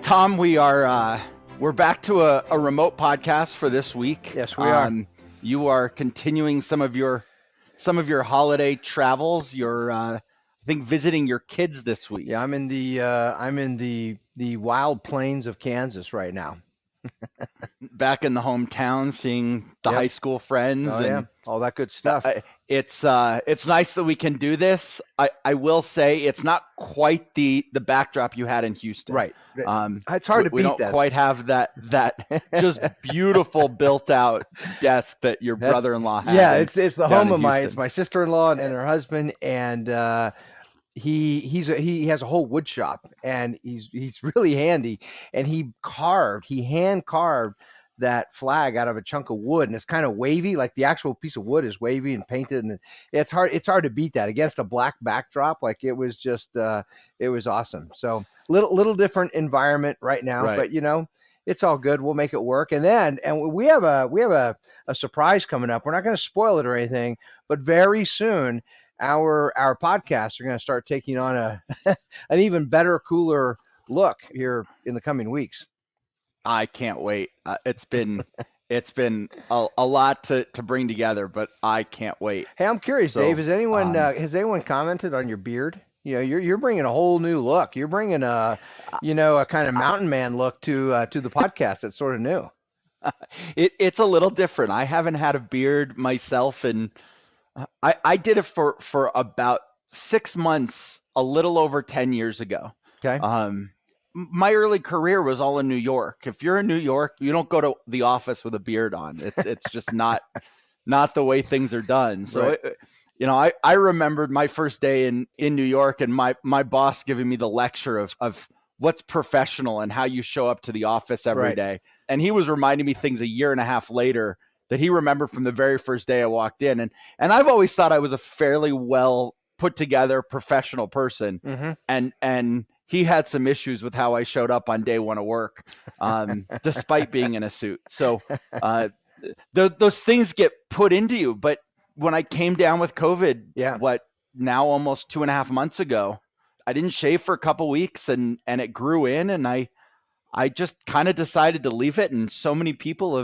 Tom, we're back to a remote podcast for this week. Yes, we are. You are continuing some of your holiday travels. You're I think visiting your kids this week. Yeah, I'm in the wild plains of Kansas right now. Back in the hometown, seeing the Yep. high school friends, Oh yeah, and all that good stuff. it's nice that we can do this. I will say it's not quite the backdrop you had in Houston. Right. It's We, hard to we beat don't quite have that just beautiful built out desk that your That- brother-in-law had. yeah, it's the down home in of my Houston. it's my sister-in-law and her husband, and he has a whole wood shop, and he's really handy, and he hand carved that flag out of a chunk of wood, and it's kind of wavy, like the actual piece of wood is wavy and painted, and it's hard to beat that against a black backdrop. Like it was just it was awesome. So little different environment right now, Right. but it's all good. We'll make it work. And we have a surprise coming up. We're not going to spoil it or anything, but very soon our podcasts are going to start taking on an even better, cooler look here in the coming weeks. I can't wait. It's been a lot to bring together, but I can't wait. Hey, I'm curious, So, Dave. um, Has anyone commented on your beard? You're bringing a whole new look. You're bringing a kind of mountain man look to the podcast. That's sort of new. it's a little different. I haven't had a beard myself, and I did it for about 6 months, a little over 10 years ago. Okay. My early career was all in New York. If you're in New York, you don't go to the office with a beard on. It's just not the way things are done. So, Right. I remembered my first day in New York, and my boss giving me the lecture of what's professional and how you show up to the office every Right. day. And he was reminding me things a year and a half later that he remembered from the very first day I walked in. And I've always thought I was a fairly well put together professional person. Mm-hmm. And he had some issues with how I showed up on day one of work, despite being in a suit. So those things get put into you. But when I came down with COVID, Yeah. now almost 2.5 months ago, I didn't shave for a couple weeks, and it grew in, and I just kind of decided to leave it. And so many people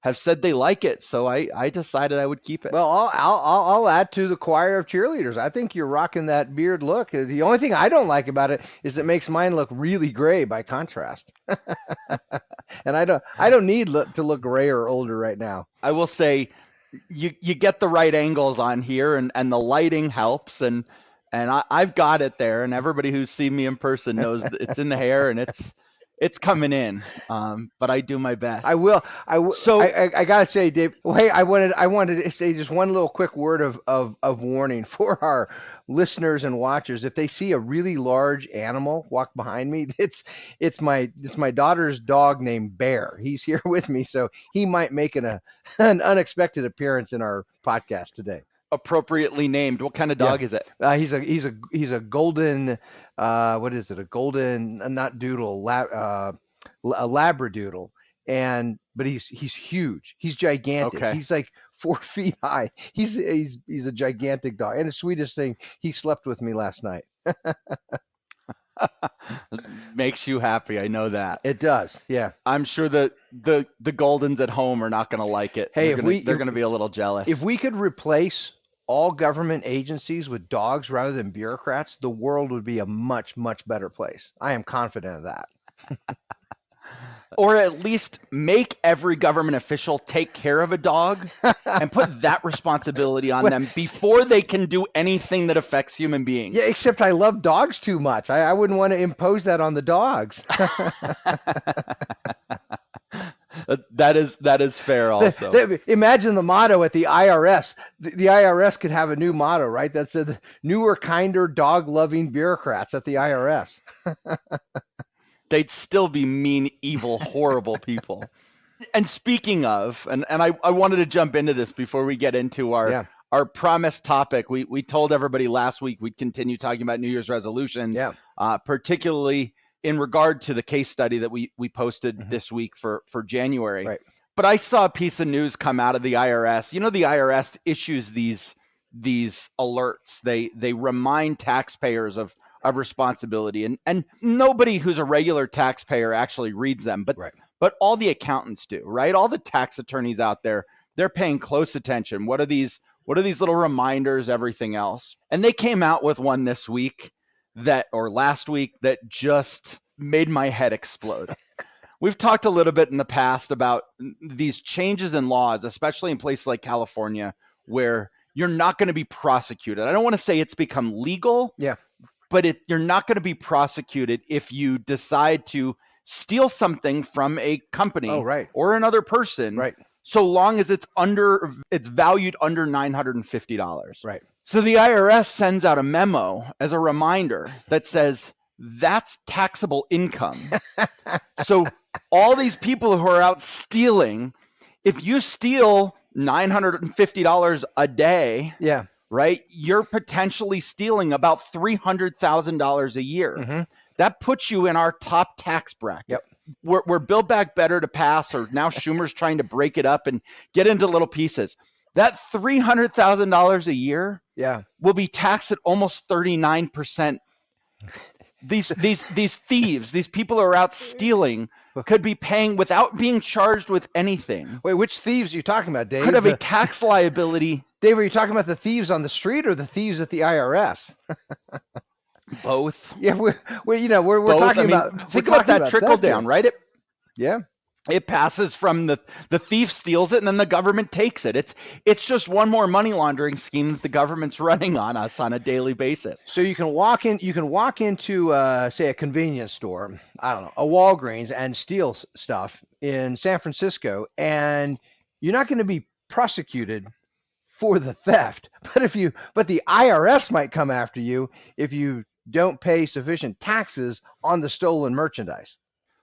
have said they like it, so I decided I would keep it. Well, I'll add to the choir of cheerleaders. I think you're rocking that beard look. The only thing I don't like about it is it makes mine look really gray by contrast. And I don't need to look gray or older right now. I will say you get the right angles on here, and the lighting helps, and I've got it there, and everybody who's seen me in person knows that it's in the hair, and it's coming in. But I do my best. I will. So I gotta say, Dave. Well, hey, I wanted to say just one little quick word of warning for our listeners and watchers. If they see a really large animal walk behind me, it's my daughter's dog named Bear. He's here with me, so he might make an unexpected appearance in our podcast today. appropriately named. What kind of Yeah. dog is it? He's a golden what is it? A golden not doodle a labradoodle, but he's huge. He's gigantic. Okay. He's like 4 feet high. He's a gigantic dog. And the sweetest thing, he slept with me last night. Makes you happy. I know that. It does. Yeah. I'm sure that the Goldens at home are not going to like it. Hey, They're going to be a little jealous. If we could replace all government agencies with dogs rather than bureaucrats, the world would be a much, much better place. I am confident of that. Or at least make every government official take care of a dog and put that responsibility on Well- them before they can do anything that affects human beings. Yeah, except I love dogs too much. I wouldn't want to impose that on the dogs. That is fair also. Imagine the motto at the IRS. The IRS could have a new motto, right? That said, newer, kinder, dog-loving bureaucrats at the IRS. They'd still be mean, evil, horrible people. And speaking of, and I wanted to jump into this before we get into Yeah. our promised topic. We told everybody last week we'd continue talking about New Year's resolutions, Yeah. Particularly in regard to the case study that we posted Mhm. this week for January. Right. But I saw a piece of news come out of the IRS. You know, the IRS issues these alerts. They remind taxpayers of of responsibility. And nobody who's a regular taxpayer actually reads them, Right. but all the accountants do, right? All the tax attorneys out there, they're paying close attention. What are these little reminders, everything else? And they came out with one this week or last week that just made my head explode. We've talked a little bit in the past about these changes in laws, especially in places like California, where you're not going to be prosecuted. I don't want to say it's become legal, Yeah. but you're not going to be prosecuted if you decide to steal something from a company Right. or another person, Right. so long as it's valued under $950. Right. So the IRS sends out a memo as a reminder that says that's taxable income. So all these people who are out stealing, if you steal $950 a day, Yeah. right, you're potentially stealing about $300,000 a year. Mm-hmm. That puts you in our top tax bracket. Yep. We're Build Back Better to pass, or now Schumer's trying to break it up and get into little pieces. That $300,000 a year will be taxed at almost 39%. These thieves, these people who are out stealing, could be paying without being charged with anything. Wait, which thieves are you talking about, Dave? Could have a tax liability. Dave, are you talking about the thieves on the street or the thieves at the IRS? Both. Yeah, we're Both. talking think about that trickle down, right? It passes from the thief steals it, and then the government takes it. It's just one more money laundering scheme that the government's running on us on a daily basis. So you can walk into say a convenience store, I don't know, a Walgreens, and steal stuff in San Francisco, and you're not going to be prosecuted for the theft. But the IRS might come after you if you don't pay sufficient taxes on the stolen merchandise.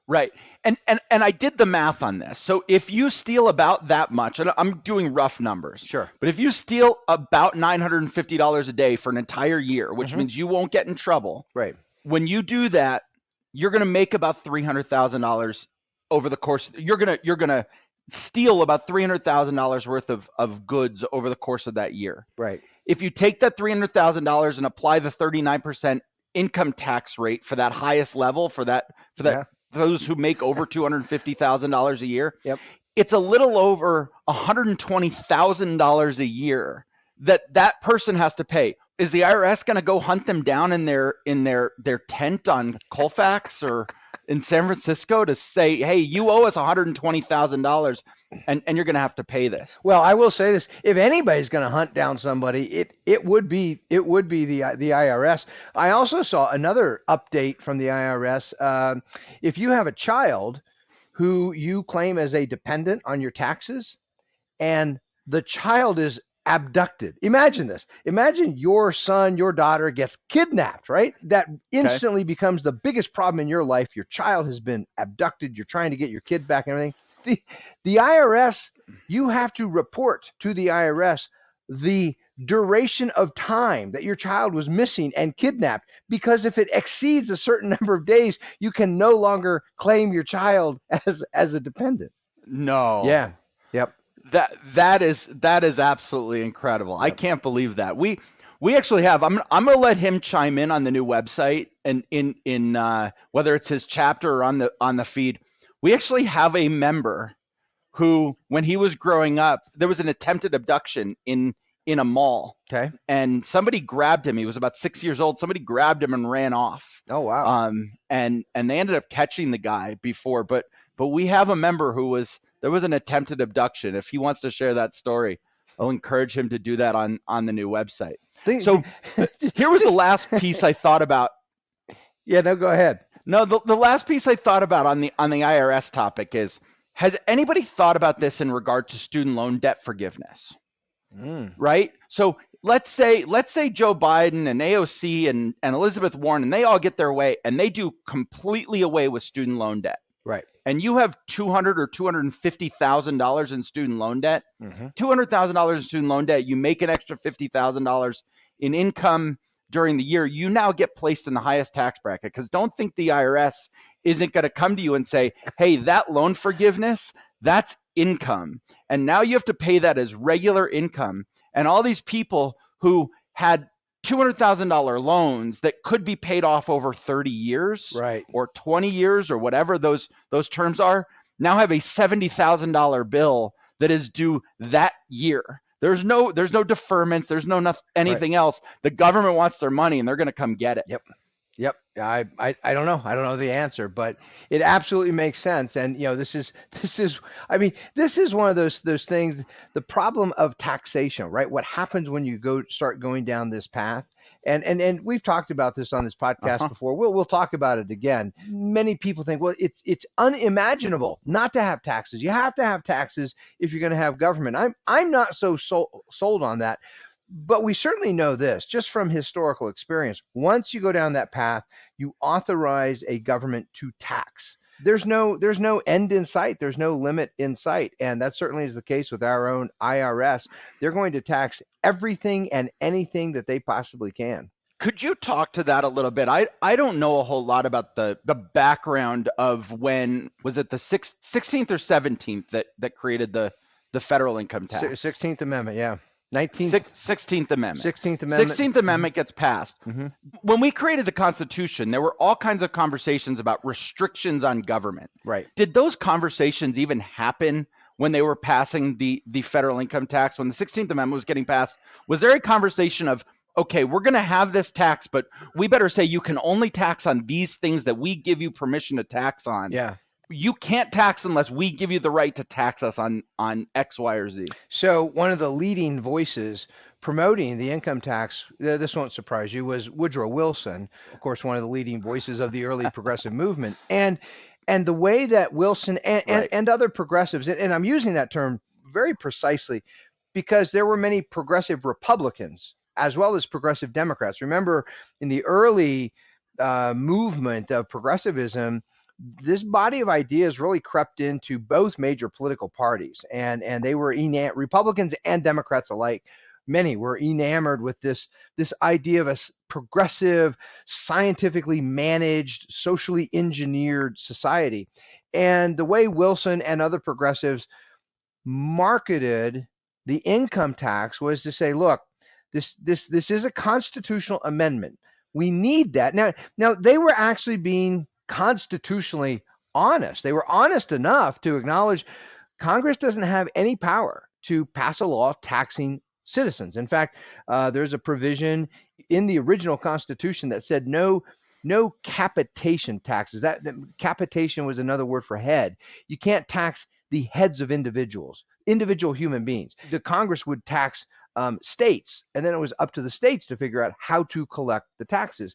Right. And I did the math on this. So if you steal about that much, and I'm doing rough numbers. Sure. But if you steal about $950 a day for an entire year, which means you won't get in trouble. Right. When you do that, you're going to make about $300,000 over the course. You're going to steal about $300,000 worth of goods over the course of that year. Right. If you take that $300,000 and apply the 39% income tax rate for that highest level, for that those who make over $250,000 a year, it's a little over $120,000 a year that person has to pay. Is the IRS going to go hunt them down in their tent on Colfax or in San Francisco to say, hey, you owe us $120,000 and you're going to have to pay this? Well, I will say this: if anybody's going to hunt down somebody, it would be the IRS. I also saw another update from the IRS. If you have a child who you claim as a dependent on your taxes, and the child is abducted. Imagine this. Imagine your son, your daughter gets kidnapped, right? That instantly becomes the biggest problem in your life. Your child has been abducted. You're trying to get your kid back and everything. The IRS, you have to report to the IRS the duration of time that your child was missing and kidnapped, because if it exceeds a certain number of days, you can no longer claim your child as a dependent. No. Yeah. Yep. That is absolutely incredible. Yep. I can't believe that. We actually have. I'm going to let him chime in on the new website and in whether it's his chapter or on the feed. We actually have a member who, when he was growing up, there was an attempted abduction in a mall. Okay. And somebody grabbed him. He was about 6 years old. Somebody grabbed him and ran off. Oh wow. And they ended up catching the guy before, but we have a member there was an attempted abduction. If he wants to share that story, I'll encourage him to do that on the new website. So here was the last piece I thought about. Yeah, no, go ahead. No, the last piece I thought about on the IRS topic is, has anybody thought about this in regard to student loan debt forgiveness? Right? So let's say Joe Biden and AOC and Elizabeth Warren, and they all get their way and they do completely away with student loan debt. Right. And you have $200,000 or $250,000 in student loan debt. $200,000 in student loan debt. You make an extra $50,000 in income during the year. You now get placed in the highest tax bracket, because don't think the IRS isn't going to come to you and say, hey, that loan forgiveness, that's income. And now you have to pay that as regular income. And all these people who had $200,000 loans that could be paid off over 30 years Right. or 20 years or whatever those terms are, now have a $70,000 bill that is due that year. There's no deferments, there's no Right. anything else. The government wants their money and they're going to come get it. Yep. Yep. I don't know. I don't know the answer, but it absolutely makes sense. And this is I mean, this is one of those things, the problem of taxation, right? What happens when you start going down this path? And we've talked about this on this podcast Uh-huh. before. We'll talk about it again. Many people think, well, it's unimaginable not to have taxes. You have to have taxes if you're going to have government. I'm not so sold on that. But we certainly know this just from historical experience. Once you go down that path, you authorize a government to tax. There's no end in sight. There's no limit in sight. And that certainly is the case with our own IRS. They're going to tax everything and anything that they possibly can. Could you talk to that a little bit? I don't know a whole lot about the background of when was it the 16th or 17th that created the federal income tax. 16th Amendment, yeah. 19th, 16th Amendment. 16th Amendment. 16th Amendment gets passed. Hmm. When we created the Constitution, there were all kinds of conversations about restrictions on government. Right. Did those conversations even happen when they were passing the federal income tax? When the 16th Amendment was getting passed, was there a conversation of, okay, we're going to have this tax, but we better say you can only tax on these things that we give you permission to tax on. Yeah. You can't tax unless we give you the right to tax us on X, Y, or Z. So one of the leading voices promoting the income tax, this won't surprise you, was Woodrow Wilson, of course, one of the leading voices of the early progressive movement. And the way that Wilson Right. and other progressives, and I'm using that term very precisely because there were many progressive Republicans as well as progressive Democrats. Remember, in the early movement of progressivism, this body of ideas really crept into both major political parties, and they were Republicans and Democrats alike. Many were enamored with this idea of a progressive, scientifically managed, socially engineered society. And the way Wilson and other progressives marketed the income tax was to say, look, this is a constitutional amendment. We need that. Now they were actually being constitutionally honest. They were honest enough to acknowledge Congress doesn't have any power to pass a law taxing citizens. In fact, there's a provision in the original Constitution that said no capitation taxes. That capitation was another word for head. You can't tax the heads of individual human beings. The Congress would tax states, and then it was up to the states to figure out how to collect the taxes.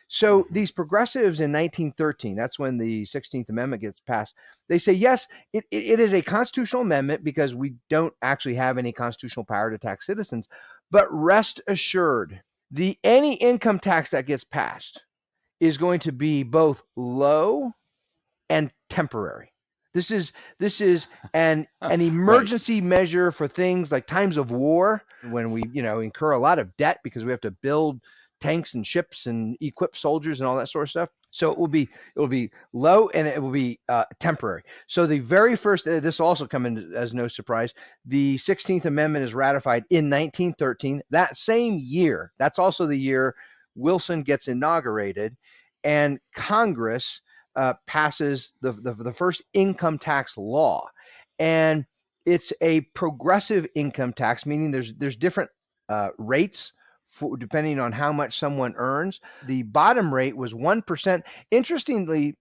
So these progressives in 1913, that's when the 16th Amendment gets passed, they say, yes, it is a constitutional amendment because we don't actually have any constitutional power to tax citizens, but rest assured, any income tax that gets passed is going to be both low and temporary. This is an Right. emergency measure for things like times of war when we incur a lot of debt because we have to build tanks and ships and equip soldiers and all that sort of stuff. So it will be low and it will be temporary. So the very first, this also come in as no surprise, the 16th Amendment is ratified in 1913. That same year, that's also the year Wilson gets inaugurated, and Congress passes the first income tax law, and it's a progressive income tax, meaning there's different rates depending on how much someone earns. The bottom rate was 1%. Interestingly,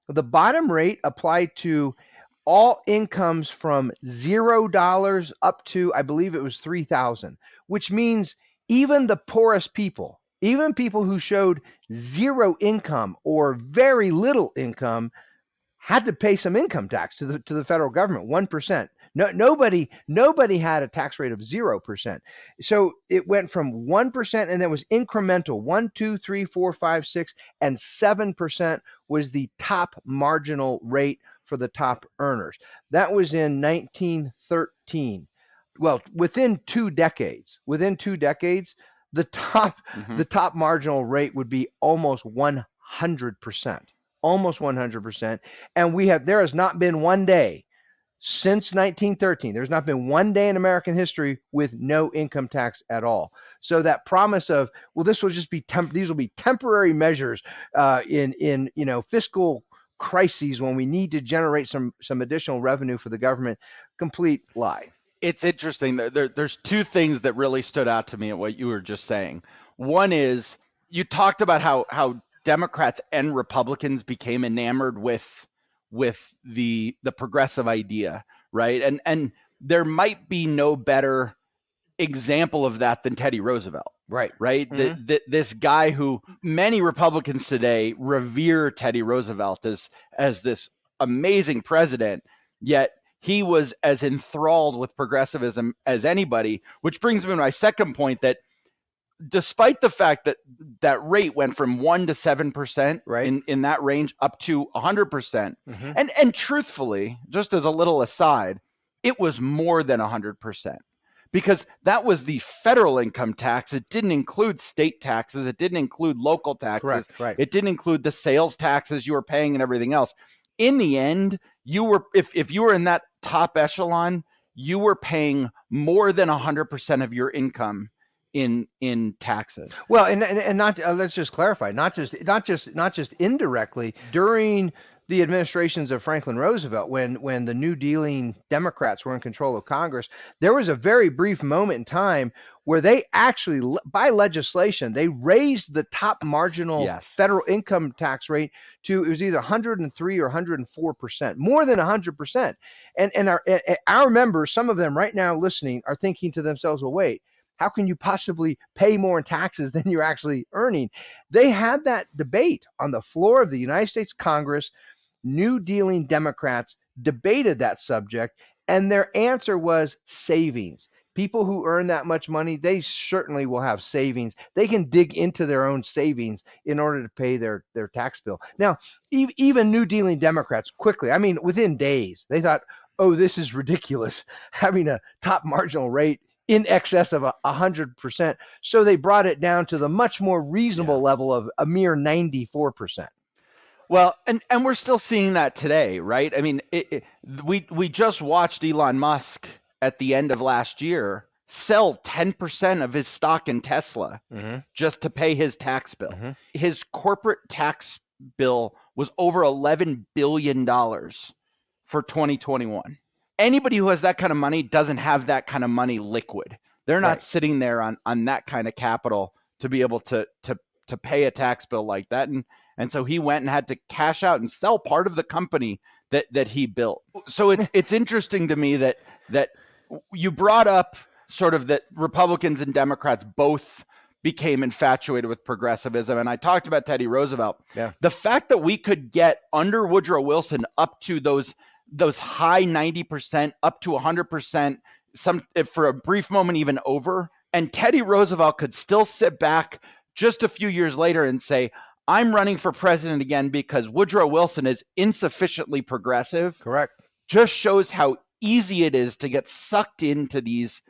the bottom rate applied to all incomes from $0 up to, I believe it was 3,000, which means even the poorest people, even people who showed zero income or very little income, had to pay some income tax to the federal government, 1%. Nobody had a tax rate of 0%. So it went from 1% and then was incremental. 1, 2, 3, 4, 5, 6, and 7% was the top marginal rate for the top earners. That was in 1913. Well, within two decades, the top Mhm. the top marginal rate would be almost 100%. Almost 100%. And there has not been one day since 1913. There's not been one day in American history with no income tax at all. So that promise of, well, this will just be these will be temporary measures in fiscal crises when we need to generate some additional revenue for the government, complete lie. It's interesting. There's two things that really stood out to me at what you were just saying. One is you talked about how Democrats and Republicans became enamored with the progressive idea, right? And there might be no better example of that than Teddy Roosevelt, Right. right? Mm-hmm. This guy who many Republicans today revere Teddy Roosevelt as this amazing president, yet he was as enthralled with progressivism as anybody, which brings me to my second point that despite the fact that that rate went from 1 to 7% Right. in that range up to 100%, Mm-hmm. and truthfully, just as a little aside, it was more than 100% because that was the federal income tax. It didn't include state taxes. It didn't include local taxes. Correct. Right. It didn't include the sales taxes you were paying and everything else. In the end, you were if you were in that top echelon, you were paying more than 100% of your income in taxes. Well, and not let's just clarify, not just indirectly during the administrations of Franklin Roosevelt, when the New Dealing Democrats were in control of Congress, there was a very brief moment in time where they actually, by legislation, they raised the top marginal Yes. federal income tax rate to, it was either 103 or 104%, more than 100%. And our members, some of them right now listening, are thinking to themselves, well, wait, how can you possibly pay more in taxes than you're actually earning? They had that debate on the floor of the United States Congress. New Dealing Democrats debated that subject, and their answer was savings. People who earn that much money, they certainly will have savings. They can dig into their own savings in order to pay their tax bill. Now, even New Dealing Democrats quickly, I mean, within days, they thought, oh, this is ridiculous, having a top marginal rate in excess of 100%. So they brought it down to the much more reasonable level of a mere 94%. Well, and we're still seeing that today, right? I mean, we just watched Elon Musk at the end of last year sell 10% of his stock in Tesla Mm-hmm. just to pay his tax bill. Mm-hmm. His corporate tax bill was over $11 billion for 2021. Anybody who has that kind of money doesn't have that kind of money liquid. They're not Right. sitting there on that kind of capital to be able to pay a tax bill like that. And so he went and had to cash out and sell part of the company that he built. So it's interesting to me that you brought up sort of that Republicans and Democrats both became infatuated with progressivism. And I talked about Teddy Roosevelt. Yeah. The fact that we could get under Woodrow Wilson up to those high 90%, up to 100%, some for a brief moment even over, and Teddy Roosevelt could still sit back just a few years later and say, I'm running for president again because Woodrow Wilson is insufficiently progressive, Correct. just shows how easy it is to get sucked into these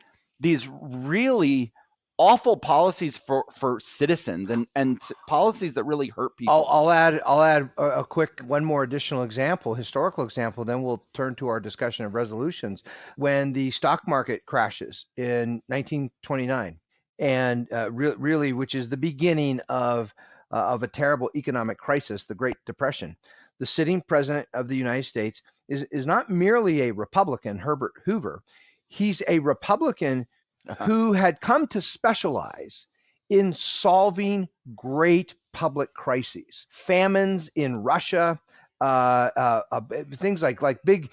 really awful policies for citizens and policies that really hurt people. I'll add a quick one more additional example, historical example. Then we'll turn to our discussion of resolutions. When the stock market crashes in 1929, and really, which is the beginning of a terrible economic crisis, the Great Depression, the sitting president of the United States is not merely a Republican, Herbert Hoover. He's a Republican who had come to specialize in solving great public crises, famines in Russia, things like big,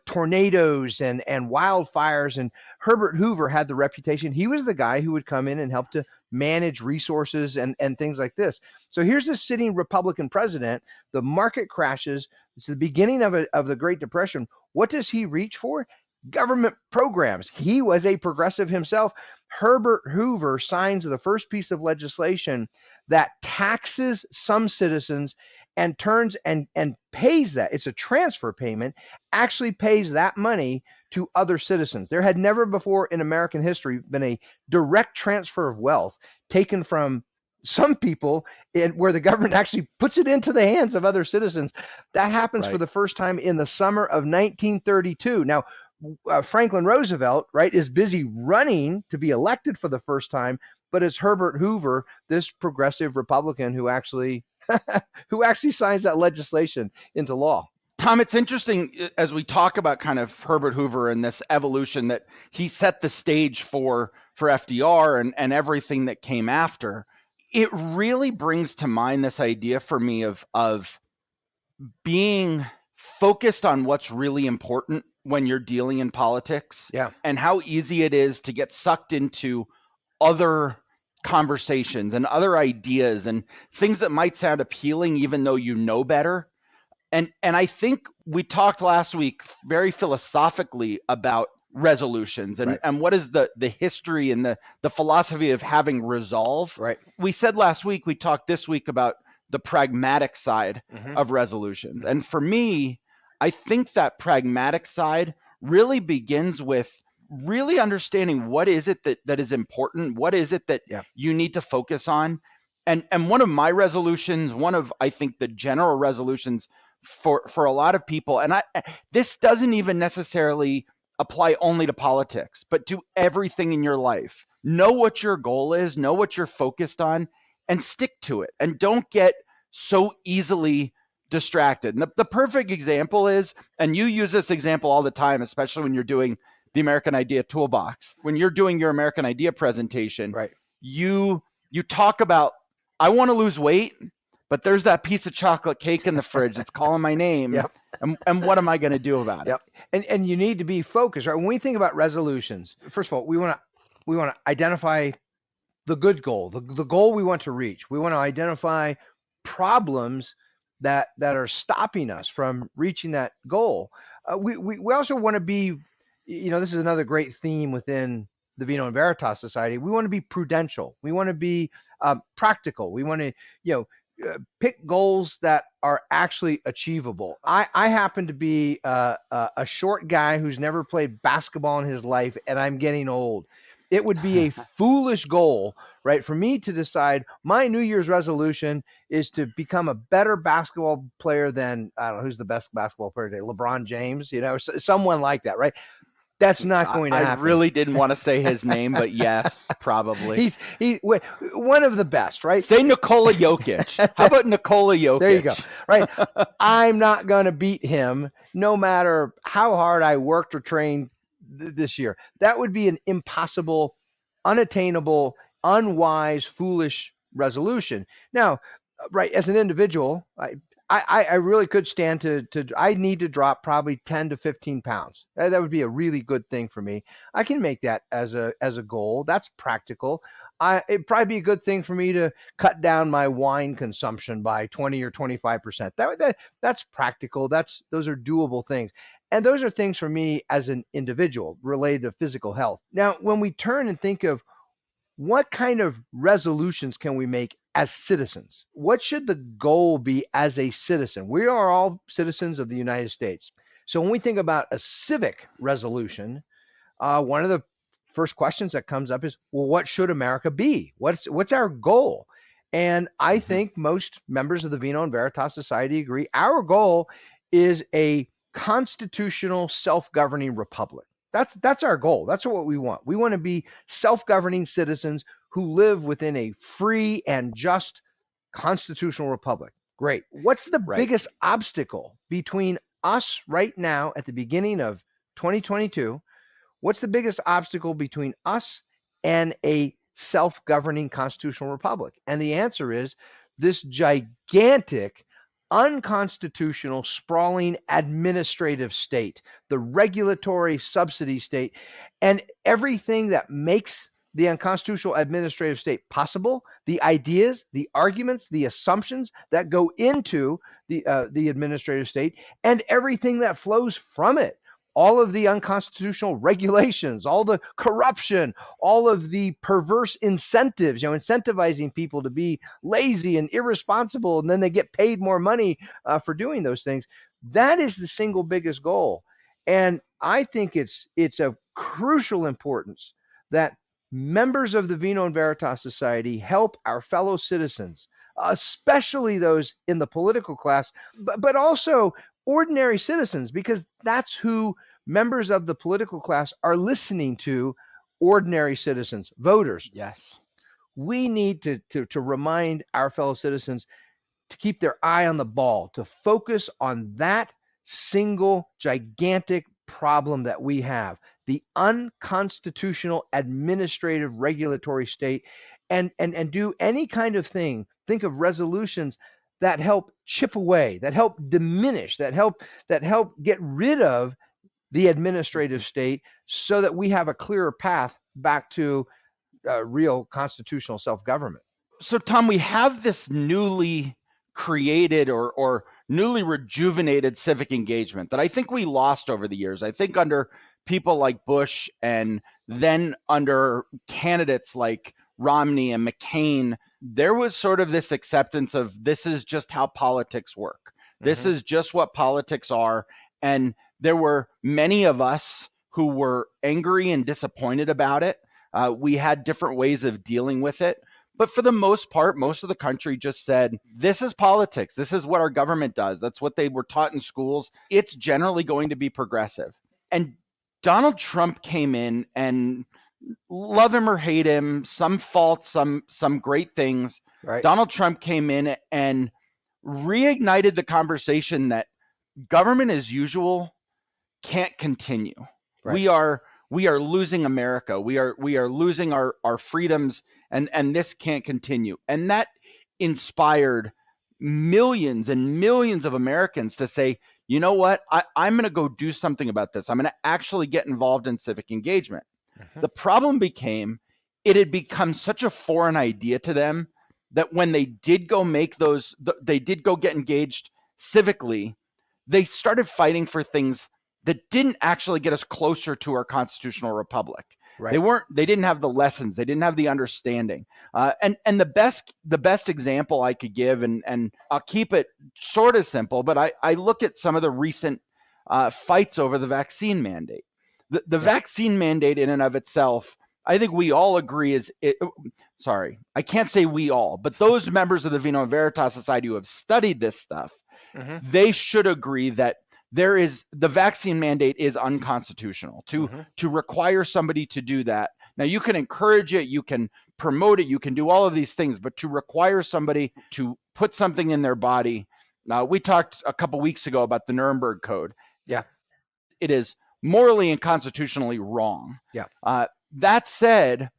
tornadoes and wildfires. And Herbert Hoover had the reputation. He was the guy who would come in and help to manage resources and things like this. So here's this sitting Republican president. The market crashes. It's the beginning of the Great Depression. What does he reach for? Government programs. He was a progressive himself. Herbert Hoover signs the first piece of legislation that taxes some citizens and turns and pays that. It's a transfer payment, actually pays that money to other citizens. There had never before in American history been a direct transfer of wealth taken from some people, where the government actually puts it into the hands of other citizens. That happens for Right. the first time in the summer of 1932. Now, Franklin Roosevelt, right, is busy running to be elected for the first time, but it's Herbert Hoover, this progressive Republican, who actually who actually signs that legislation into law. Tom, it's interesting as we talk about kind of Herbert Hoover and this evolution that he set the stage for FDR and everything that came after. It really brings to mind this idea for me of being focused on what's really important when you're dealing in politics, Yeah. and how easy it is to get sucked into other conversations and other ideas and things that might sound appealing even though you know better. And I think we talked last week very philosophically about resolutions Right. and what is the history and the philosophy of having resolve. Right. We said last week, we talked this week about the pragmatic side Mm-hmm. of resolutions. Mm-hmm. And for me, I think that pragmatic side really begins with really understanding what is it that is important, what is it that Yeah. you need to focus on. And one of my resolutions, one of I think the general resolutions for a lot of people, and this doesn't even necessarily apply only to politics, but to everything in your life. Know what your goal is, know what you're focused on, and stick to it. And don't get so easily distracted. And the perfect example is, and you use this example all the time, especially when you're doing the American Idea Toolbox. When you're doing your American Idea presentation, Right. you talk about, I want to lose weight, but there's that piece of chocolate cake in the fridge that's calling my name. Yep. And what am I going to do about it? Yep. And you need to be focused, right? When we think about resolutions, first of all, we want to identify the good goal, the goal we want to reach. We want to identify problems that are stopping us from reaching that goal. We also want to be, this is another great theme within the Vino and Veritas Society. We want to be prudential. We want to be practical. We want to, pick goals that are actually achievable. I happen to be a short guy who's never played basketball in his life, and I'm getting old. It would be a foolish goal, right, for me to decide my New Year's resolution is to become a better basketball player than, I don't know, who's the best basketball player today? LeBron James, someone like that, right? That's not going to I happen. really didn't want to say his name, but yes, probably. He's one of the best, right? Say Nikola Jokic. How about Nikola Jokic? There you go. Right. I'm not going to beat him no matter how hard I worked or trained this year. That would be an impossible, unattainable, unwise, foolish resolution. Now, right, as an individual, I really could stand to I need to drop probably 10 to 15 pounds. That would be a really good thing for me. I can make that as a goal. That's practical. It'd probably be a good thing for me to cut down my wine consumption by 20 or 25%. That's practical. Those are doable things. And those are things for me as an individual related to physical health. Now, when we turn and think of what kind of resolutions can we make as citizens? What should the goal be as a citizen? We are all citizens of the United States. So when we think about a civic resolution, one of the first questions that comes up is, well, what should America be? What's our goal? And I think most members of the Vino and Veritas Society agree our goal is a constitutional self-governing republic. That's our goal. That's what we want. We want to be self-governing citizens who live within a free and just constitutional republic. Great. What's the Right. biggest obstacle between us right now at the beginning of 2022? What's the biggest obstacle between us and a self-governing constitutional republic? And the answer is this gigantic, unconstitutional, sprawling administrative state, the regulatory subsidy state, and everything that makes the unconstitutional administrative state possible, the ideas, the arguments, the assumptions that go into the administrative state, and everything that flows from it. All of the unconstitutional regulations, all the corruption, all of the perverse incentives, incentivizing people to be lazy and irresponsible, and then they get paid more money for doing those things. That is the single biggest goal. And I think it's of crucial importance that members of the Vino Veritas Society help our fellow citizens, especially those in the political class, but also ordinary citizens, because that's who members of the political class are listening to, ordinary citizens, voters. Yes. We need to remind our fellow citizens to keep their eye on the ball, to focus on that single gigantic problem that we have, the unconstitutional administrative regulatory state, and do any kind of thing. Think of resolutions that help chip away, that help diminish, that help get rid of the administrative state, so that we have a clearer path back to real constitutional self-government. So Tom, we have this newly created or newly rejuvenated civic engagement that I think we lost over the years. I think under people like Bush, and then under candidates like Romney and McCain, there was sort of this acceptance of this is just how politics work. This Mm-hmm. is just what politics are. And there were many of us who were angry and disappointed about it. We had different ways of dealing with it. But for the most part, most of the country just said, this is politics. This is what our government does. That's what they were taught in schools. It's generally going to be progressive. And Donald Trump came in, and love him or hate him, some faults, some great things. Right. Donald Trump came in and reignited the conversation that government as usual can't continue. Right. We are losing America. We are losing our freedoms, and this can't continue. And that inspired millions and millions of Americans to say, you know what, I'm going to go do something about this. I'm going to actually get involved in civic engagement. Mm-hmm. The problem became it had become such a foreign idea to them that when they did go they did go get engaged civically, they started fighting for things that didn't actually get us closer to our constitutional republic. Right. They didn't have the lessons. They didn't have the understanding. And the best example I could give, and I'll keep it sort of simple, but I look at some of the recent fights over the vaccine mandate. The vaccine mandate in and of itself, I think we all agree sorry, I can't say we all, but those members of the Vino Veritas Society who have studied this stuff, Mm-hmm. they should agree that the vaccine mandate is unconstitutional to require somebody to do that. Now you can encourage it, you can promote it, you can do all of these things, but to require somebody to put something in their body, we talked a couple weeks ago about the Nuremberg Code. Yeah. It is morally and constitutionally wrong. Yeah. That said,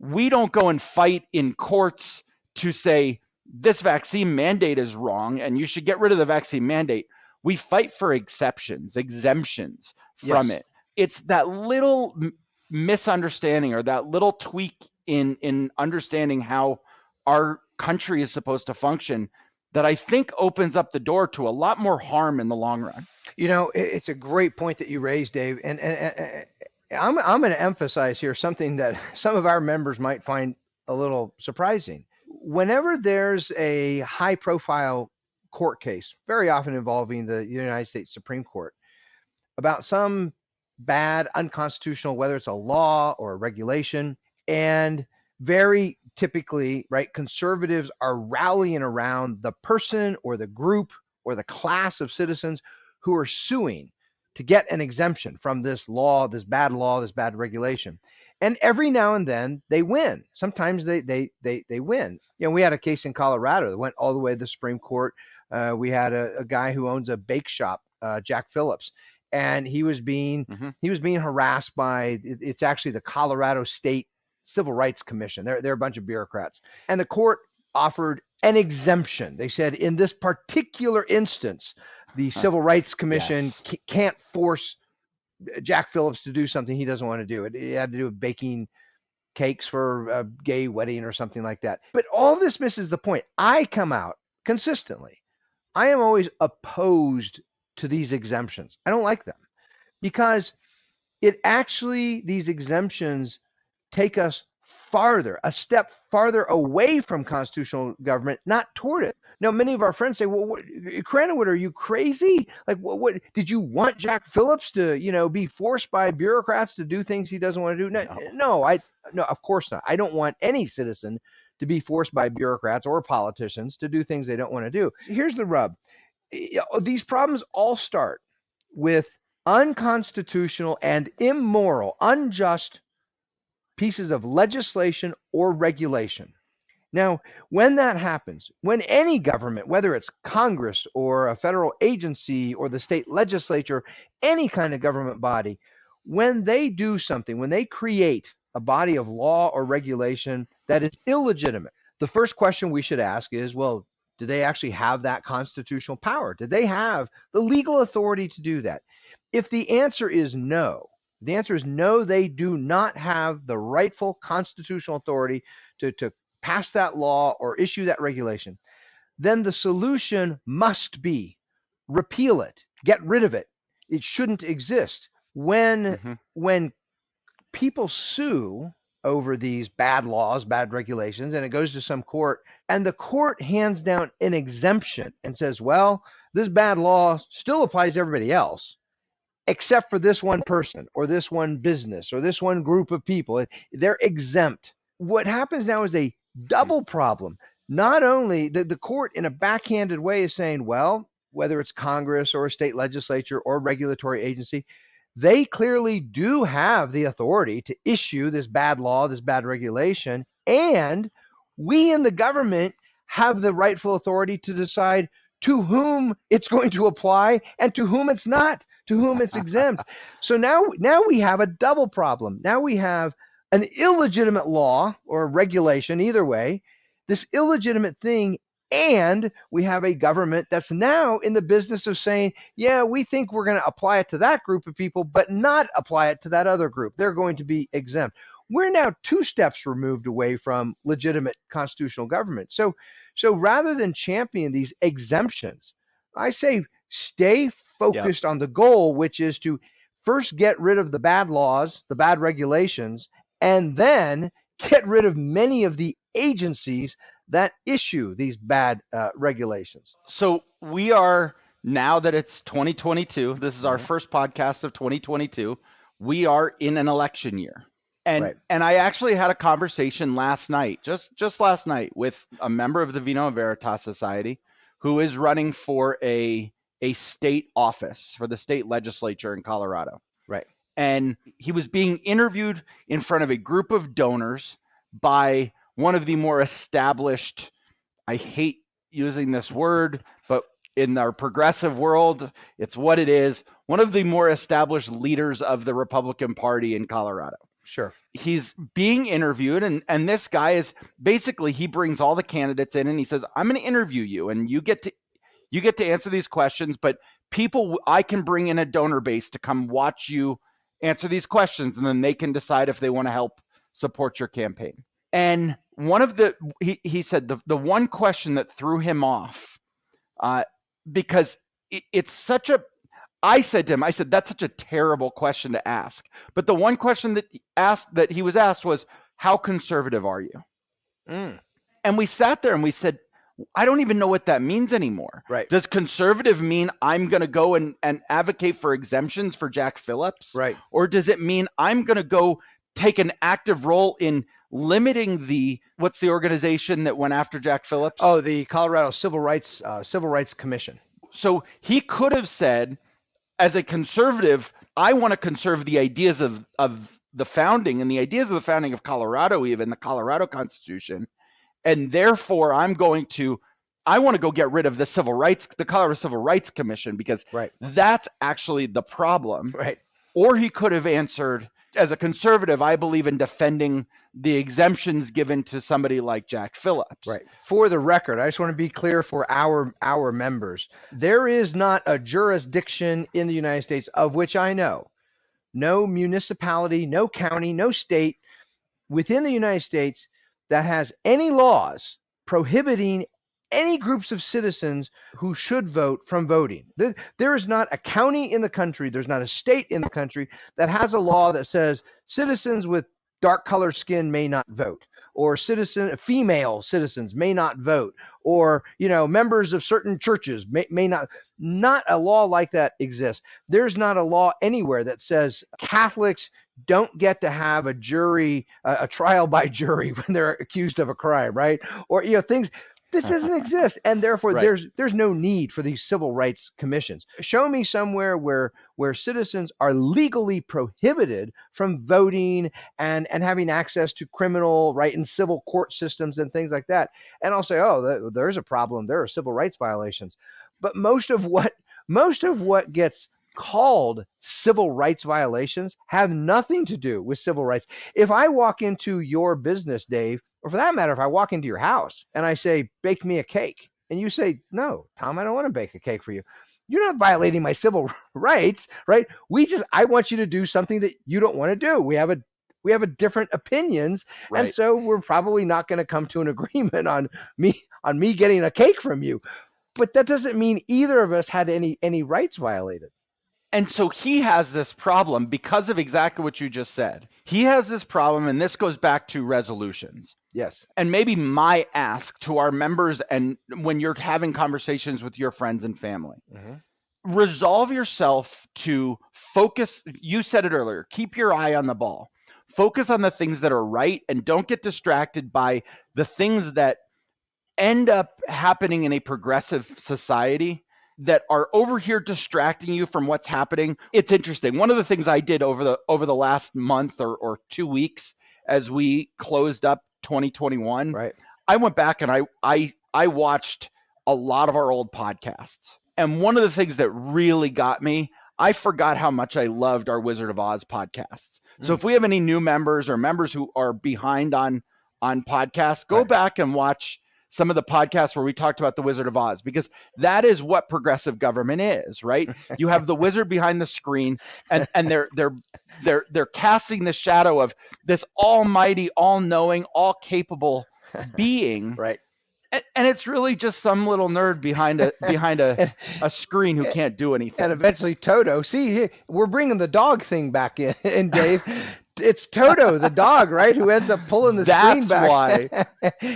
we don't go and fight in courts to say this vaccine mandate is wrong and you should get rid of the vaccine mandate. We fight for exemptions from it. It's that little misunderstanding or that little tweak in understanding how our country is supposed to function that I think opens up the door to a lot more harm in the long run. You know, it's a great point that you raised, Dave, and I'm going to emphasize here something that some of our members might find a little surprising. Whenever there's a high-profile court case, very often involving the United States Supreme Court, about some bad, unconstitutional, whether it's a law or a regulation, and very typically, right, conservatives are rallying around the person or the group or the class of citizens who are suing to get an exemption from this law, this bad regulation. And every now and then they win. Sometimes they win. You know, we had a case in Colorado that went all the way to the Supreme Court. We had a guy who owns a bake shop, Jack Phillips, and he was being harassed by, it's actually the Colorado State Civil Rights Commission. They're a bunch of bureaucrats, and the court offered an exemption. They said in this particular instance, the Civil Rights Commission can't force Jack Phillips to do something he doesn't want to do. It had to do with baking cakes for a gay wedding or something like that. But all this misses the point. I come out consistently. I am always opposed to these exemptions. I don't like them because these exemptions take us farther, a step farther away from constitutional government, not toward it. Now, many of our friends say, "Well, Cranwood, are you crazy? Like, what did you want Jack Phillips to, be forced by bureaucrats to do things he doesn't want to do?" No, No. no, of course not. I don't want any citizen to be forced by bureaucrats or politicians to do things they don't want to do. Here's the rub: these problems all start with unconstitutional and immoral, unjust pieces of legislation or regulation. Now, when that happens, when any government, whether it's Congress or a federal agency or the state legislature, any kind of government body, when they do something, when they create a body of law or regulation that is illegitimate, the first question we should ask is, well, do they actually have that constitutional power? Do they have the legal authority to do that? If the answer is no, they do not have the rightful constitutional authority to pass that law or issue that regulation, then the solution must be repeal it, get rid of it. It shouldn't exist. When Hmm. when people sue over these bad laws, bad regulations, and it goes to some court, and the court hands down an exemption and says, well, this bad law still applies to everybody else, except for this one person or this one business or this one group of people. They're exempt. What happens now is a double problem. Not only the court, in a backhanded way, is saying, well, whether it's Congress or a state legislature or regulatory agency, they clearly do have the authority to issue this bad law, this bad regulation, and we in the government have the rightful authority to decide to whom it's going to apply and to whom it's not, to whom it's exempt. So now we have a double problem. Now we have an illegitimate law or regulation, either way, this illegitimate thing, and we have a government that's now in the business of saying, yeah, we think we're going to apply it to that group of people, but not apply it to that other group. They're going to be exempt. We're now two steps removed away from legitimate constitutional government. So rather than champion these exemptions, I say stay Yep. focused on the goal, which is to first get rid of the bad laws, the bad regulations, and then get rid of many of the agencies that issue these bad regulations. So we are, now that it's 2022, this is our Mhm. first podcast of 2022. We are in an election year. And Right. and I actually had a conversation last night, just last night, with a member of the Vino Veritas Society who is running for a state office for the state legislature in Colorado. Right. And he was being interviewed in front of a group of donors by one of the more established, I hate using this word, but in our progressive world, it's what it is, one of the more established leaders of the Republican Party in Colorado. Sure. He's being interviewed, and this guy is basically, he brings all the candidates in and he says, I'm going to interview you and you get to answer these questions, but people, I can bring in a donor base to come watch you answer these questions, and then they can decide if they want to help support your campaign. And he said the one question that threw him off, because it's such a, I said to him, I said, that's such a terrible question to ask. But the one question that he was asked was, how conservative are you? Mm. And we sat there and we said, I don't even know what that means anymore. Right. Does conservative mean I'm going to go and advocate for exemptions for Jack Phillips? Right. Or does it mean I'm going to go take an active role in limiting what's the organization that went after Jack Phillips? Oh, the Colorado Civil Rights Commission. So he could have said, as a conservative, I want to conserve the ideas of the founding and the ideas of the founding of Colorado, even the Colorado Constitution. And therefore, I want to go get rid of the Colorado Civil Rights Commission, because Right. that's actually the problem. Right. Or he could have answered, as a conservative, I believe in defending the exemptions given to somebody like Jack Phillips. Right. For the record, I just want to be clear for our members. There is not a jurisdiction in the United States of which I know, no municipality, no county, no state within the United States that has any laws prohibiting any groups of citizens who should vote from voting. There is not a county in the country, there's not a state in the country that has a law that says citizens with dark colored skin may not vote, or female citizens may not vote, or members of certain churches may not a law like that exists. There's not a law anywhere that says Catholics don't get to have a jury, a trial by jury when they're accused of a crime, right? Or things that doesn't exist, and therefore Right. there's no need for these civil rights commissions. Show me somewhere where citizens are legally prohibited from voting and having access to criminal, right, and civil court systems and things like that. And I'll say, oh, there's a problem. There are civil rights violations. But most of what gets called civil rights violations have nothing to do with civil rights. If I walk into your business, Dave, or for that matter, if I walk into your house and I say, bake me a cake, and you say, no, Tom, I don't want to bake a cake for you, you're not violating my civil rights, right? I want you to do something that you don't want to do. We have a different opinions, and Right. so we're probably not going to come to an agreement on me getting a cake from you. But that doesn't mean either of us had any rights violated. And so he has this problem because of exactly what you just said. He has this problem, and this goes back to resolutions. Yes. And maybe my ask to our members, and when you're having conversations with your friends and family, Mhm. resolve yourself to focus. You said it earlier, keep your eye on the ball. Focus on the things that are right, and don't get distracted by the things that end up happening in a progressive society that are over here distracting you from what's happening. It's interesting. One of the things I did over the last month or 2 weeks as we closed up 2021, Right. I went back and I watched a lot of our old podcasts. And one of the things that really got me, I forgot how much I loved our Wizard of Oz podcasts. So Mm. if we have any new members or members who are behind on podcasts, go Right. back and watch some of the podcasts where we talked about the Wizard of Oz, because that is what progressive government is, right? You have the wizard behind the screen, and they're casting the shadow of this almighty, all-knowing, all-capable being, Right. and it's really just some little nerd behind and, a screen who can't do and anything. eventually Toto. See, we're bringing the dog thing back in Dave. It's Toto, the dog, right, who ends up pulling the screen That's back. why.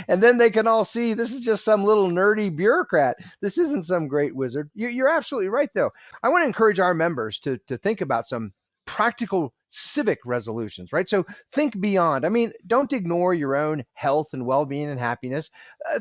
And then they can all see this is just some little nerdy bureaucrat. This isn't some great wizard. You're absolutely right, though. I want to encourage our members to think about some practical civic resolutions, right? So think beyond. I mean, don't ignore your own health and well-being and happiness.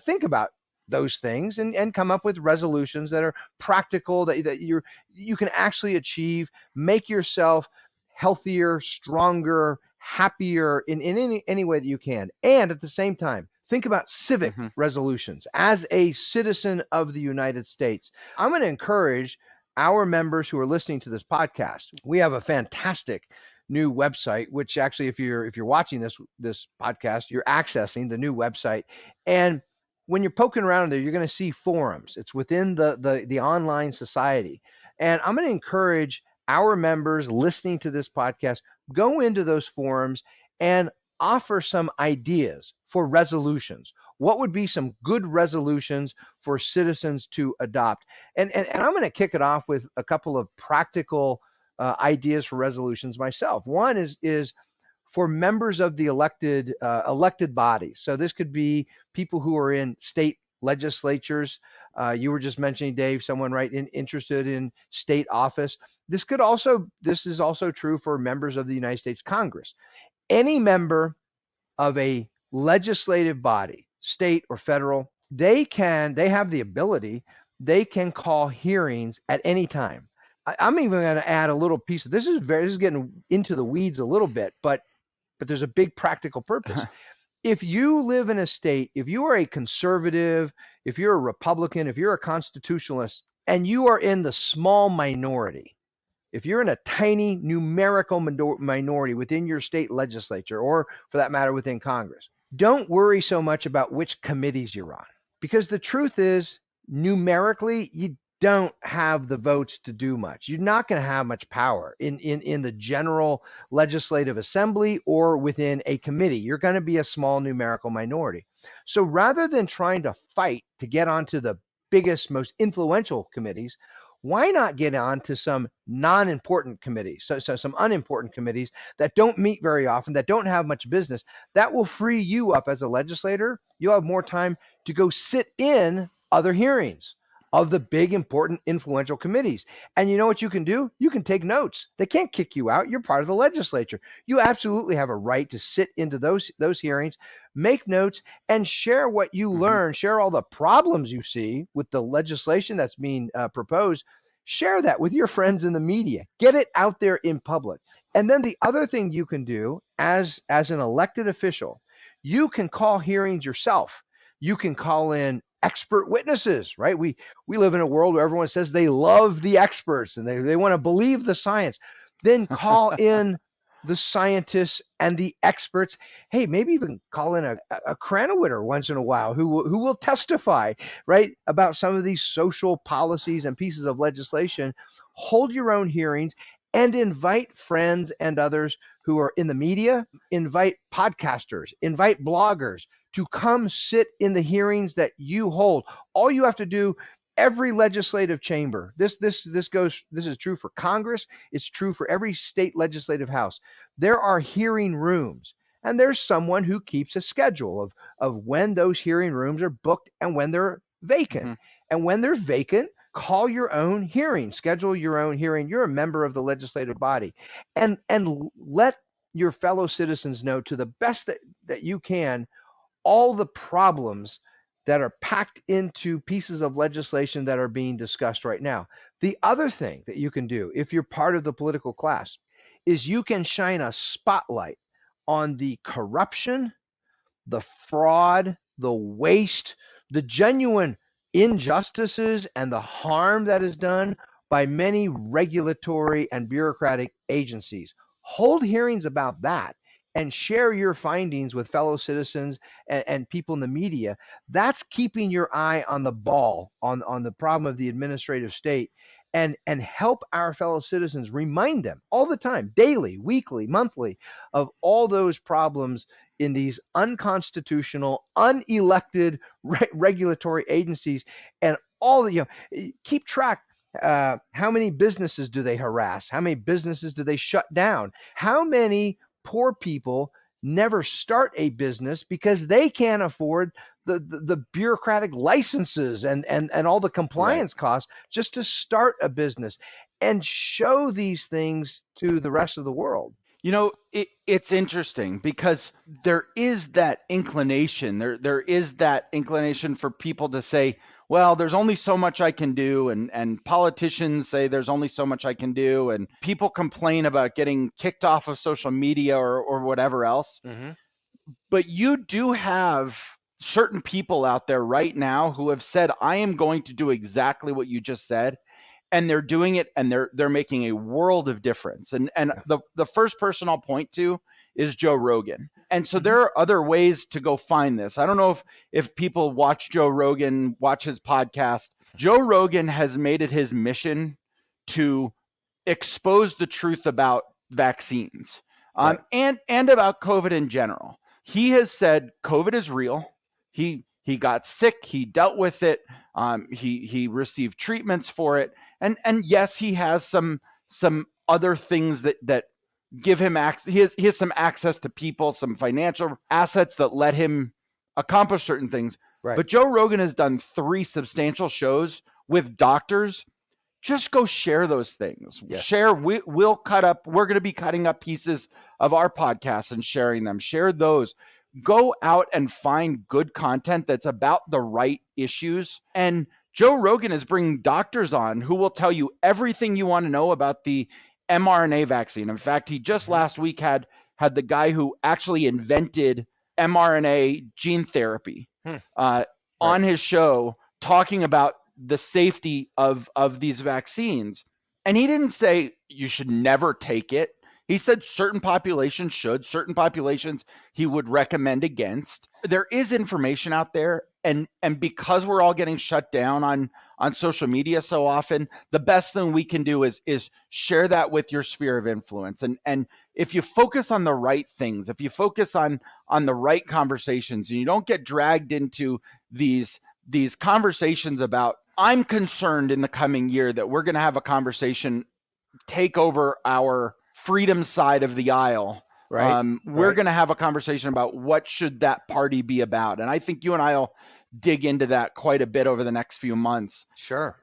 Think about those things and come up with resolutions that are practical, that you can actually achieve. Make yourself healthier, stronger, happier in any way that you can. And at the same time, think about civic Mhm. resolutions as a citizen of the United States. I'm going to encourage our members who are listening to this podcast. We have a fantastic new website, which actually, if you're watching this podcast, you're accessing the new website. And when you're poking around there, you're going to see forums. It's within the online society. And I'm going to encourage our members listening to this podcast, go into those forums and offer some ideas for resolutions. What would be some good resolutions for citizens to adopt? And I'm going to kick it off with a couple of practical ideas for resolutions myself. One is for members of the elected bodies. So this could be people who are in state legislatures. You were just mentioning, Dave, someone interested in state office. This is also true for members of the United States Congress. Any member of a legislative body, state or federal, they have the ability, they can call hearings at any time. I'm even going to add a little piece of this. This is getting into the weeds a little bit, but there's a big practical purpose. If you live in a state, if you are a conservative, if you're a Republican, if you're a constitutionalist, and you are in the small minority, if you're in a tiny numerical minority within your state legislature, or for that matter within Congress, don't worry so much about which committees you're on. Because the truth is, numerically, you don't have the votes to do much. You're not going to have much power in the general legislative assembly or within a committee. You're going to be a small numerical minority. So rather than trying to fight to get onto the biggest, most influential committees, why not get on to some non-important committees, so some unimportant committees that don't meet very often, that don't have much business? That will free you up as a legislator. You'll have more time to go sit in other hearings of the big, important, influential committees. And you know what you can do? You can take notes. They can't kick you out. You're part of the legislature. You absolutely have a right to sit into those hearings, make notes, and share what you Hmm. learn. Share all the problems you see with the legislation that's being proposed. Share that with your friends in the media. Get it out there in public. And then the other thing you can do as an elected official, you can call hearings yourself. You can call in expert witnesses, right? We live in a world where everyone says they love the experts and they want to believe the science. Then call in the scientists and the experts. Hey, maybe even call in a Kranowiter once in a while who will testify, right, about some of these social policies and pieces of legislation. Hold your own hearings and invite friends and others who are in the media, invite podcasters, invite bloggers to come sit in the hearings that you hold. All you have to do, every legislative chamber, this is true for Congress, it's true for every state legislative house. There are hearing rooms, and there's someone who keeps a schedule of when those hearing rooms are booked and when they're vacant. Hmm. And when they're vacant, call your own hearing, schedule your own hearing. You're a member of the legislative body, and let your fellow citizens know to the best that you can all the problems that are packed into pieces of legislation that are being discussed right now. The other thing that you can do if you're part of the political class is you can shine a spotlight on the corruption, the fraud, the waste, the genuine injustices, and the harm that is done by many regulatory and bureaucratic agencies. Hold hearings about that and share your findings with fellow citizens and people in the media. That's keeping your eye on the ball, on the problem of the administrative state, and help our fellow citizens, remind them all the time, daily, weekly, monthly, of all those problems in these unconstitutional, unelected regulatory agencies, and all the, keep track. How many businesses do they harass? How many businesses do they shut down? How many poor people never start a business because they can't afford the bureaucratic licenses and all the Right. compliance costs just to start a business, and show these things to the rest of the world. It's interesting because there is that inclination for people to say, well, there's only so much I can do, and politicians say there's only so much I can do, and people complain about getting kicked off of social media or whatever else. Mm-hmm. But you do have certain people out there right now who have said, I am going to do exactly what you just said, and they're doing it, and they're making a world of difference. And Yeah. the first person I'll point to is Joe Rogan. And so Mm-hmm. there are other ways to go find this. I don't know if people watch Joe Rogan, watch his podcast. Joe Rogan has made it his mission to expose the truth about vaccines, Right. and about COVID in general. He has said COVID is real. He got sick. He dealt with it. He received treatments for it, and yes, he has some other things that give him access. He has some access to people, some financial assets that let him accomplish certain things. Right. But Joe Rogan has done 3 substantial shows with doctors. Just go share those things. Yes. Share. We'll cut up. We're going to be cutting up pieces of our podcast and sharing them. Share those. Go out and find good content that's about the right issues. And Joe Rogan is bringing doctors on who will tell you everything you want to know about the mRNA vaccine. In fact, he just Mm-hmm. last week had the guy who actually invented mRNA gene therapy Hmm. uh, Right. on his show talking about the safety of these vaccines. And he didn't say you should never take it. He said certain populations should, certain populations he would recommend against. There is information out there, and because we're all getting shut down on social media so often, the best thing we can do is share that with your sphere of influence. And if you focus on the right things, if you focus on the right conversations, and you don't get dragged into these these conversations about, I'm concerned in the coming year that we're going to have a conversation take over our freedom side of the aisle. Right. We're Right. going to have a conversation about what should that party be about. And I think you and I will dig into that quite a bit over the next few months. Sure.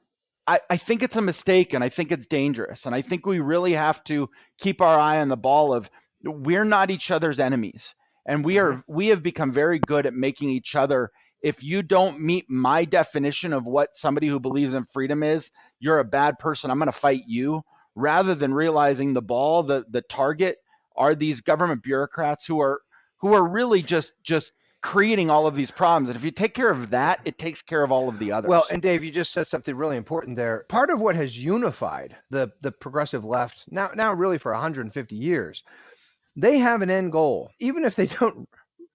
I think it's a mistake, and I think it's dangerous. And I think we really have to keep our eye on the ball of, we're not each other's enemies. And Hmm. we have become very good at making each other, if you don't meet my definition of what somebody who believes in freedom is, you're a bad person. I'm going to fight you, rather than realizing the target are these government bureaucrats who are really just creating all of these problems. And if you take care of that, it takes care of all of the Well, others. and Dave, you just said something really important there. Part of what has unified the progressive left now really for 150 years, they have an end goal. Even if they don't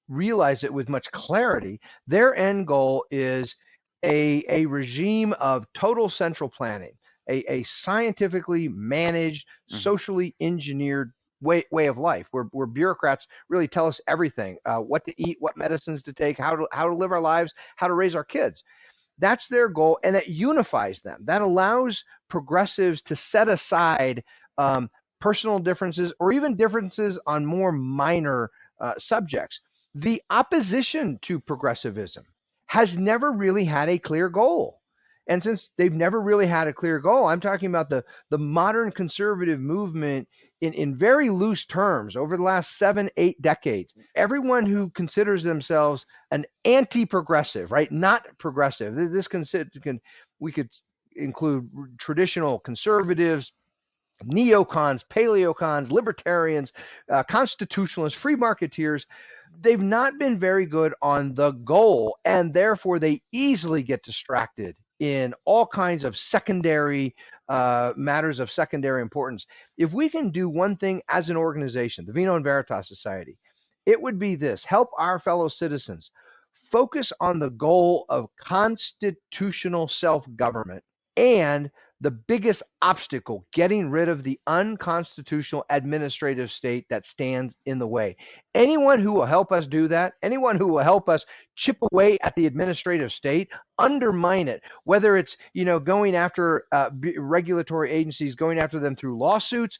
realize it with much clarity, their end goal is a regime of total central planning, a scientifically managed, Mhm. socially engineered way of life, where bureaucrats really tell us everything, what to eat, what medicines to take, how to live our lives, how to raise our kids. That's their goal, and that unifies them. That allows progressives to set aside personal differences or even differences on more minor subjects. The opposition to progressivism has never really had a clear goal. And since they've never really had a clear goal, I'm talking about the modern conservative movement in very loose terms over the last 7, 8 decades. Everyone who considers themselves an anti-progressive, right? Not progressive. This we could include traditional conservatives, neocons, paleocons, libertarians, constitutionalists, free marketeers. They've not been very good on the goal, and therefore they easily get distracted in all kinds of secondary matters of secondary importance. If we can do one thing as an organization, the Vino Veritas Society, it would be this: help our fellow citizens focus on the goal of constitutional self government and the biggest obstacle, getting rid of the unconstitutional administrative state that stands in the way. Anyone who will help us do that, anyone who will help us chip away at the administrative state, undermine it, whether it's going after regulatory agencies, going after them through lawsuits,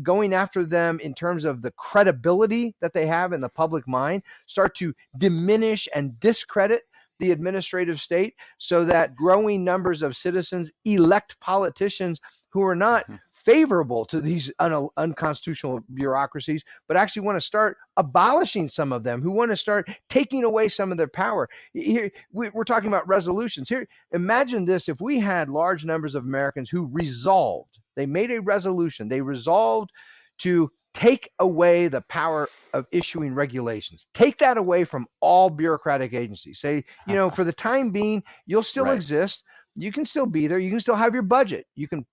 going after them in terms of the credibility that they have in the public mind, start to diminish and discredit the administrative state so that growing numbers of citizens elect politicians who are not Mhm. favorable to these unconstitutional bureaucracies, but actually want to start abolishing some of them, who want to start taking away some of their power. Here, we're talking about resolutions. Here, imagine this: if we had large numbers of Americans who resolved, they made a resolution, they resolved to take away the power of issuing regulations. Take that away from all bureaucratic agencies. Say, for the time being, you'll still Right. exist. You can still be there. You can still have your budget. You can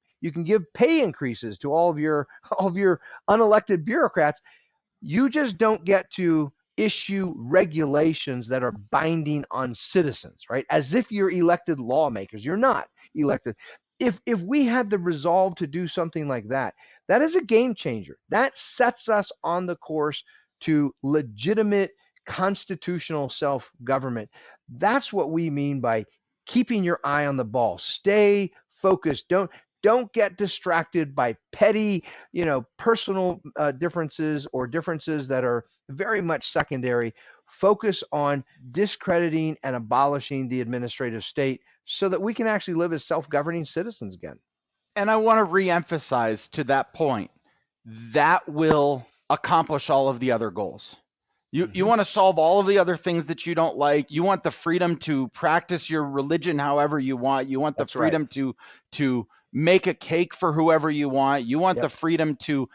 give pay increases to all of your unelected bureaucrats. You just don't get to issue regulations that are binding on citizens, right? As if you're elected lawmakers. You're not elected. If we had the resolve to do something like that, that is a game changer. That sets us on the course to legitimate constitutional self-government. That's what we mean by keeping your eye on the ball. Stay focused. Don't get distracted by petty, personal differences or differences that are very much secondary. Focus on discrediting and abolishing the administrative state so that we can actually live as self-governing citizens again. And I want to reemphasize to that point, that will accomplish all of the other goals. You Hmm. want to solve all of the other things that you don't like. You want the freedom to practice your religion however you want. You want the That's right. freedom to make a cake for whoever you want. You want the Yep. freedom to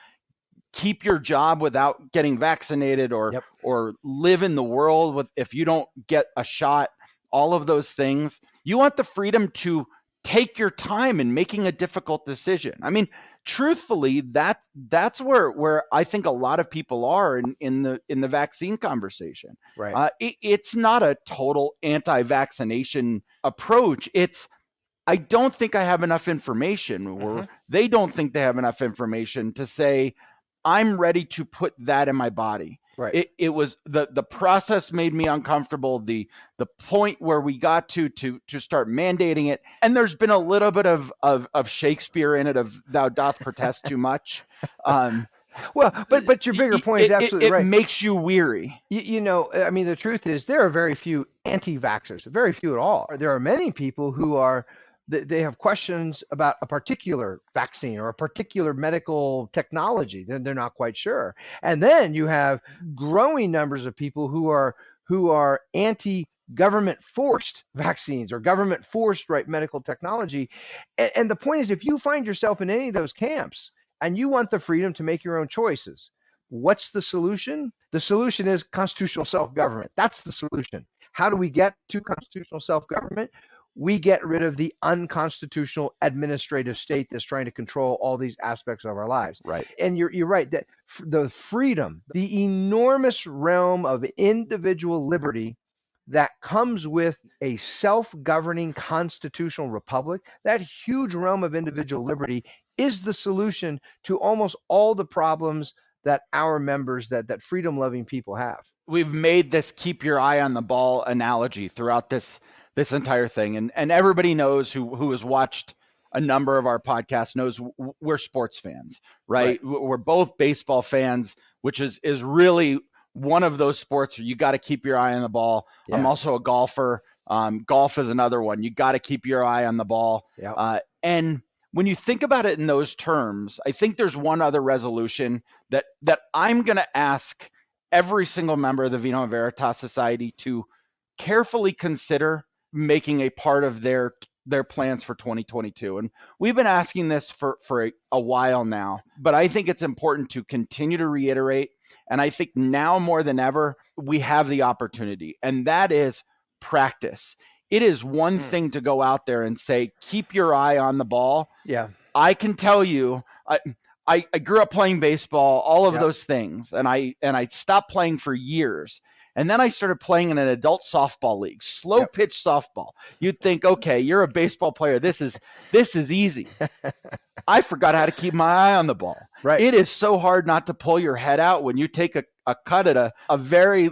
keep your job without getting vaccinated, Yep. or live in the world with, if you don't get a shot, all of those things. You want the freedom to take your time in making a difficult decision. I mean, truthfully, that's where I think a lot of people are in the vaccine conversation. Right. It's not a total anti-vaccination approach. It's, I don't think I have enough information, Hmm. or they don't think they have enough information to say, I'm ready to put that in my body. Right. It was the process made me uncomfortable. The point where we got to start mandating it, and there's been a little bit of Shakespeare in it, of thou doth protest too much. Um, Well, but your bigger point is absolutely it right. makes you weary. You know, I mean, the truth is there are very few anti-vaxxers, very few at all. There are many people who are they have questions about a particular vaccine or a particular medical technology. They're not quite sure. And then you have growing numbers of people who are anti-government forced vaccines or government forced right medical technology. And the point is, if you find yourself in any of those camps and you want the freedom to make your own choices, what's the solution? The solution is constitutional self-government. That's the solution. How do we get to constitutional self-government? We get rid of the unconstitutional administrative state that's trying to control all these aspects of our lives. Right. And you're right that the freedom, the enormous realm of individual liberty that comes with a self-governing constitutional republic, that huge realm of individual liberty is the solution to almost all the problems that our members, that freedom-loving people have. We've made this keep your eye on the ball analogy throughout this entire thing, and everybody knows who has watched a number of our podcasts knows we're sports fans, right? We're both baseball fans, which is really one of those sports where you got to keep your eye on the ball. Yeah. I'm also a golfer. Golf is another one. You got to keep your eye on the ball. Yeah. And when you think about it in those terms, I think there's one other resolution that I'm going to ask every single member of the Vino Veritas Society to carefully consider making a part of their plans for 2022. And we've been asking this for a while now, but I think it's important to continue to reiterate. And I think now more than ever, we have the opportunity, and that is practice. It is one thing to go out there and say, keep your eye on the ball. Yeah. I can tell you, I grew up playing baseball, all of those things, and I stopped playing for years. And then I started playing in an adult softball league, slow pitch softball. You'd think, okay, you're a baseball player. This is easy. I forgot how to keep my eye on the ball. Right. It is so hard not to pull your head out when you take a cut at a very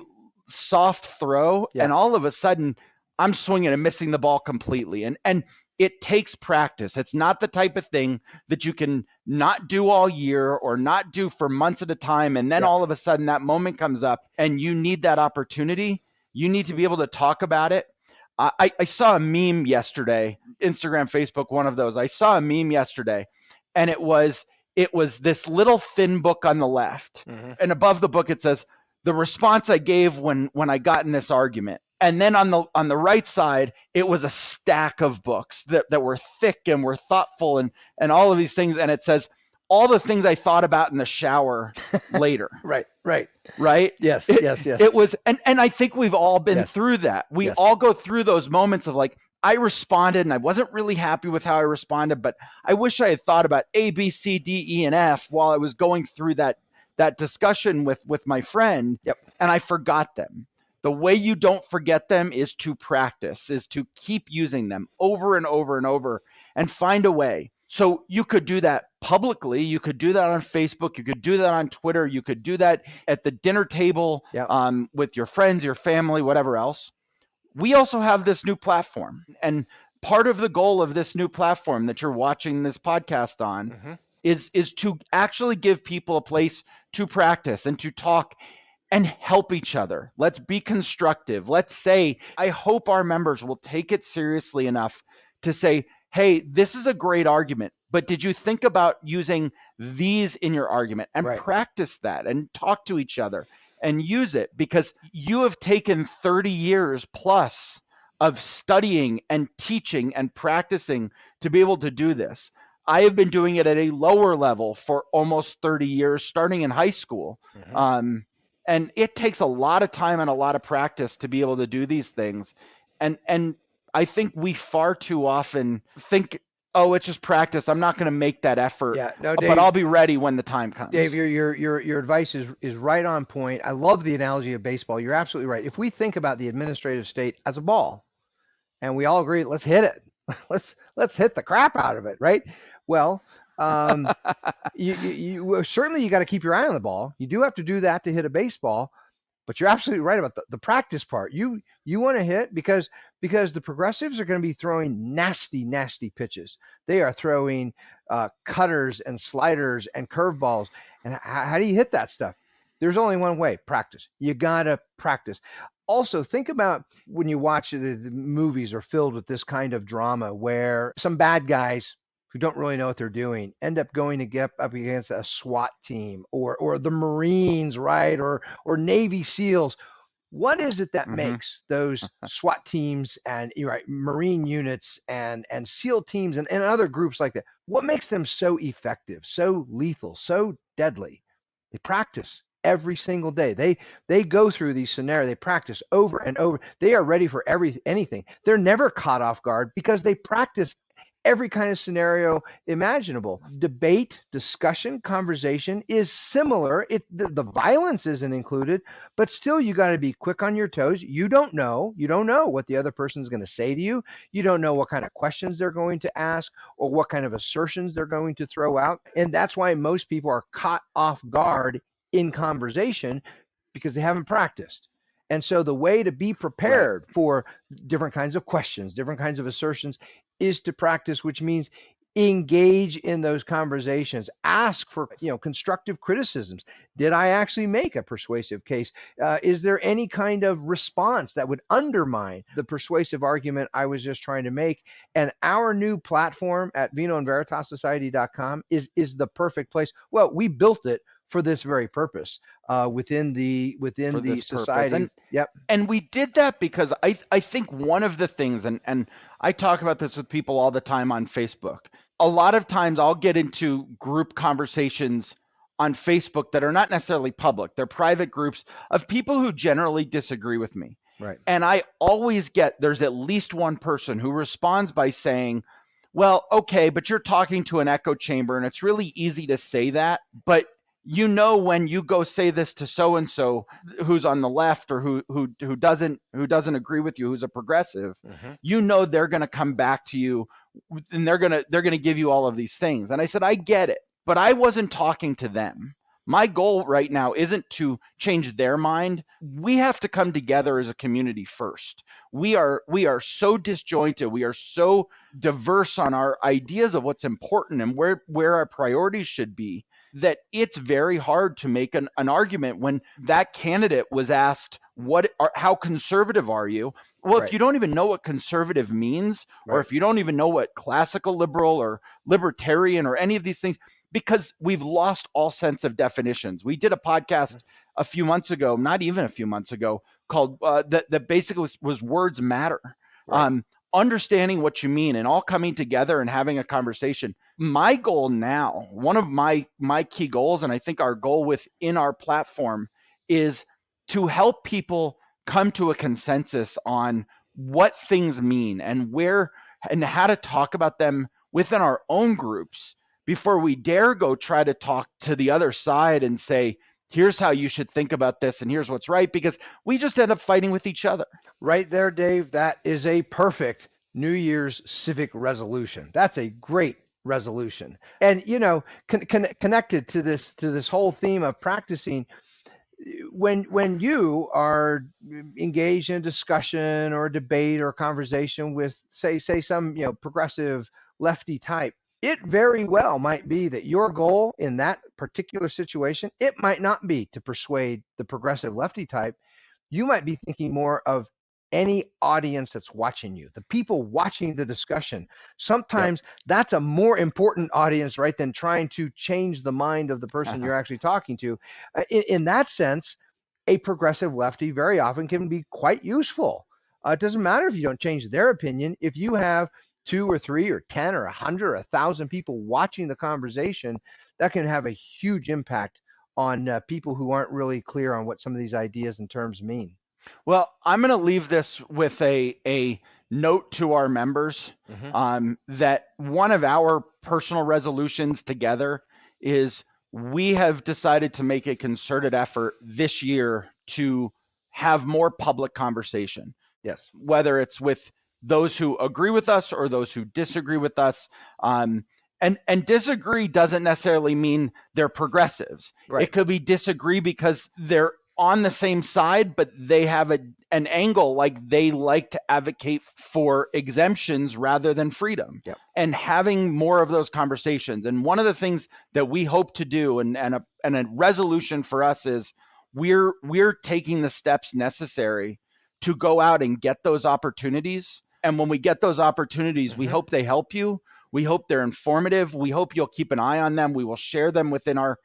soft throw, and all of a sudden I'm swinging and missing the ball completely. And it takes practice. It's not the type of thing that you can not do all year or not do for months at a time. And then all of a sudden that moment comes up and you need that opportunity. You need to be able to talk about it. I saw a meme yesterday, Instagram, Facebook, one of those. I saw a meme yesterday, and it was this little thin book on the left. And above the book, it says, the response I gave when I got in this argument. And then on the right side, it was a stack of books that were thick and were thoughtful and all of these things. And it says, all the things I thought about in the shower later. Right. Yes. Yes. It was, and I think we've all been through that. We all go through those moments of like, I responded and I wasn't really happy with how I responded, but I wish I had thought about A, B, C, D, E, and F while I was going through that discussion with my friend. And I forgot them. The way you don't forget them is to practice, is to keep using them over and over and over and find a way. So you could do that publicly. You could do that on Facebook. You could do that on Twitter. You could do that at the dinner table with your friends, your family, whatever else. We also have this new platform. And part of the goal of this new platform that you're watching this podcast on is to actually give people a place to practice and to talk and help each other. Let's be constructive. Let's say, I hope our members will take it seriously enough to say, hey, this is a great argument, but did you think about using these in your argument? And practice that and talk to each other and use it, because you have taken 30 years plus of studying and teaching and practicing to be able to do this. I have been doing it at a lower level for almost 30 years, starting in high school. And it takes a lot of time and a lot of practice to be able to do these things. And I think we far too often think, oh, it's just practice. I'm not going to make that effort, Dave, but I'll be ready when the time comes. Dave, your advice is right on point. I love the analogy of baseball. You're absolutely right. If we think about the administrative state as a ball, and we all agree, let's hit it. Let's hit the crap out of it, right? Well, Um, certainly you got to keep your eye on the ball. You do have to do that to hit a baseball, but you're absolutely right about the practice part. You want to hit because the progressives are going to be throwing nasty pitches. They are throwing cutters and sliders and curveballs. And how do you hit that stuff? There's only one way: practice. You gotta practice. Also, think about when you watch the movies are filled with this kind of drama where some bad guys who don't really know what they're doing end up going to get up against a SWAT team or the Marines, right? Or Navy SEALs. What is it that Hmm. makes those SWAT teams and you're right, Marine units and SEAL teams and other groups like that? What makes them so effective, so lethal, so deadly? They practice every single day. They go through these scenarios. They practice over and over. They are ready for anything. They're never caught off guard because they practice every kind of scenario imaginable. Debate, discussion, conversation is similar. The violence isn't included, but still you got to be quick on your toes. You don't know. You don't know what the other person's going to say to you. You don't know what kind of questions they're going to ask or what kind of assertions they're going to throw out. And that's why most people are caught off guard in conversation because they haven't practiced. And so the way to be Right. prepared for different kinds of questions, different kinds of assertions is to practice, which means engage in those conversations, ask for constructive criticisms. Did I actually make a persuasive case? Is there any kind of response that would undermine the persuasive argument I was just trying to make? And our new platform at vinoandveritasociety.com is the perfect place. Well, we built it for this very purpose within For the this purpose. society. Yep. And we did that because I think one of the things, and I talk about this with people all the time on Facebook. A lot of times I'll get into group conversations on Facebook that are not necessarily public. They're private groups of people who generally disagree with me. Right. And I always get there's at least one person who responds by saying, well, okay, but you're talking to an echo chamber and it's really easy to say that, but when you go say this to so and so who's on the left or who doesn't agree with you, who's a progressive, Mm-hmm. they're going to come back to you and they're going to give you all of these things. And I said, I get it, but I wasn't talking to them. My goal right now isn't to change their mind. We have to come together as a community first. We are so disjointed. We are so diverse on our ideas of what's important and where our priorities should be, that it's very hard to make an argument when that candidate was asked, how conservative are you? Well, if Right. you don't even know what conservative means, or Right. if you don't even know what classical liberal or libertarian or any of these things, because we've lost all sense of definitions. We did a podcast a few months ago, not even a few months ago, called that basically was words matter. Right. Um, Understanding what you mean and all coming together and having a conversation. My goal now, one of my key goals, and I think our goal within our platform, is to help people come to a consensus on what things mean and where and how to talk about them within our own groups before we dare go try to talk to the other side and say, here's how you should think about this and here's what's right, because we just end up fighting with each other. Right there, Dave. That is a perfect New Year's civic resolution. That's a great resolution. And connected to this whole theme of practicing, when you are engaged in a discussion or a debate or a conversation with say some progressive lefty type, it very well might be that your goal in that particular situation, it might not be to persuade the progressive lefty type. You might be thinking more of any audience that's watching you, the people watching the discussion. Yep. Sometimes that's a more important audience, right, than trying to change the mind of the person you're actually talking to. In that sense, a progressive lefty very often can be quite useful. It doesn't matter if you don't change their opinion. If you have two or three or 10 or 100 or 1,000 people watching the conversation, that can have a huge impact on people who aren't really clear on what some of these ideas and terms mean. Well, I'm going to leave this with a note to our members, Mm-hmm. that one of our personal resolutions together is we have decided to make a concerted effort this year to have more public conversation, Yes. whether it's with those who agree with us or those who disagree with us. And disagree doesn't necessarily mean they're progressives. Right. It could be disagree because they're on the same side, but they have an angle, like they like to advocate for exemptions rather than freedom. Yep. And having more of those conversations. And one of the things that we hope to do, and a resolution for us, is we're taking the steps necessary to go out and get those opportunities. And when we get those opportunities, we hope they help you. We hope they're informative. We hope you'll keep an eye on them. We will share them within our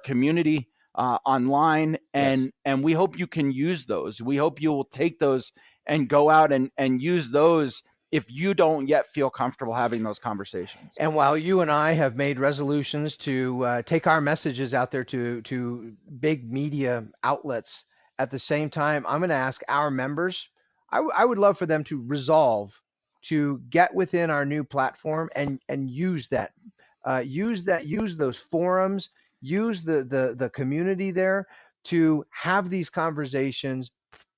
community online, and we hope you can use those. We hope you will take those and go out and use those if you don't yet feel comfortable having those conversations. And while you and I have made resolutions to take our messages out there to big media outlets, at the same time, I'm going to ask our members. I would love for them to resolve to get within our new platform and use that, use those forums, use the community there to have these conversations,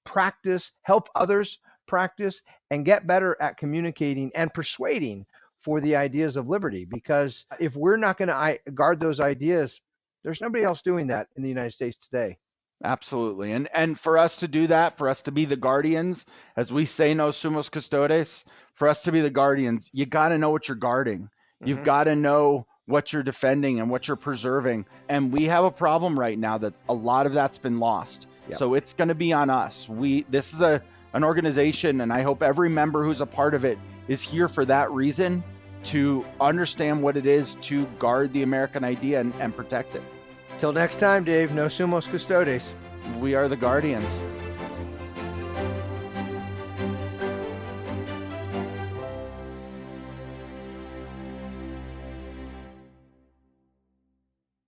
practice, help others practice, and get better at communicating and persuading for the ideas of liberty. Because if we're not going to guard those ideas, there's nobody else doing that in the United States today. Absolutely. And for us to do that, for us to be the guardians, as we say, no sumos custodes, for us to be the guardians, you got to know what you're guarding. You've got to know what you're defending and what you're preserving. And we have a problem right now that a lot of that's been lost. Yep. So it's going to be on us. This is an organization, and I hope every member who's a part of it is here for that reason, to understand what it is to guard the American idea and protect it. Till next time, Dave, no sumos custodes. We are the guardians.